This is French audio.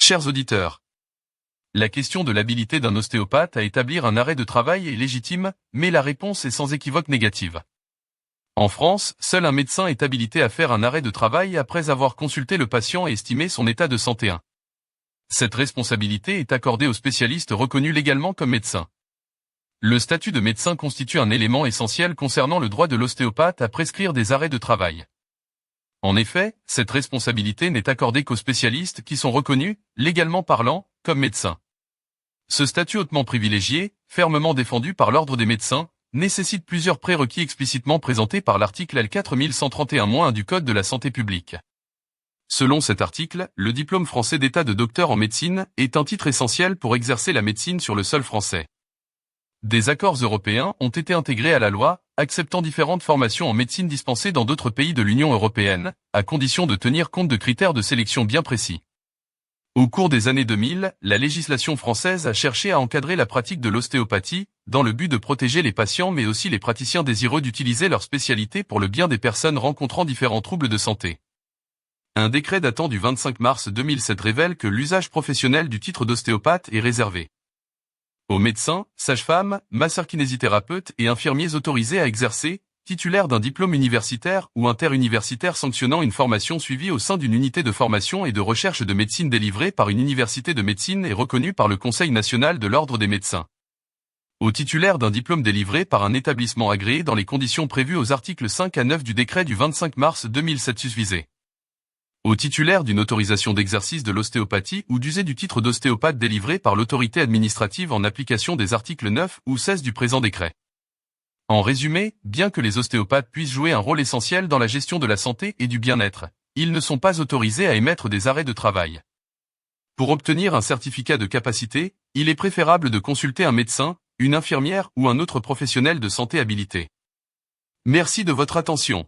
Chers auditeurs, la question de l'habilité d'un ostéopathe à établir un arrêt de travail est légitime, mais la réponse est sans équivoque négative. En France, seul un médecin est habilité à faire un arrêt de travail après avoir consulté le patient et estimé son état de santé. Cette responsabilité est accordée aux spécialistes reconnus légalement comme médecins. Le statut de médecin constitue un élément essentiel concernant le droit de l'ostéopathe à prescrire des arrêts de travail. En effet, cette responsabilité n'est accordée qu'aux spécialistes qui sont reconnus, légalement parlant, comme médecins. Ce statut hautement privilégié, fermement défendu par l'Ordre des médecins, nécessite plusieurs prérequis explicitement présentés par l'article L4131-1 du Code de la santé publique. Selon cet article, le diplôme français d'état de docteur en médecine est un titre essentiel pour exercer la médecine sur le sol français. Des accords européens ont été intégrés à la loi, acceptant différentes formations en médecine dispensées dans d'autres pays de l'Union européenne, à condition de tenir compte de critères de sélection bien précis. Au cours des années 2000, la législation française a cherché à encadrer la pratique de l'ostéopathie, dans le but de protéger les patients mais aussi les praticiens désireux d'utiliser leur spécialité pour le bien des personnes rencontrant différents troubles de santé. Un décret datant du 25 mars 2007 révèle que l'usage professionnel du titre d'ostéopathe est réservé aux médecins, sages-femmes, masseurs-kinésithérapeutes et infirmiers autorisés à exercer, titulaires d'un diplôme universitaire ou interuniversitaire sanctionnant une formation suivie au sein d'une unité de formation et de recherche de médecine délivrée par une université de médecine et reconnue par le Conseil national de l'Ordre des médecins. Aux titulaires d'un diplôme délivré par un établissement agréé dans les conditions prévues aux articles 5 à 9 du décret du 25 mars 2007 susvisé. Aux titulaires d'une autorisation d'exercice de l'ostéopathie ou d'user du titre d'ostéopathe délivré par l'autorité administrative en application des articles 9 ou 16 du présent décret. En résumé, bien que les ostéopathes puissent jouer un rôle essentiel dans la gestion de la santé et du bien-être, ils ne sont pas autorisés à émettre des arrêts de travail. Pour obtenir un certificat de capacité, il est préférable de consulter un médecin, une infirmière ou un autre professionnel de santé habilité. Merci de votre attention.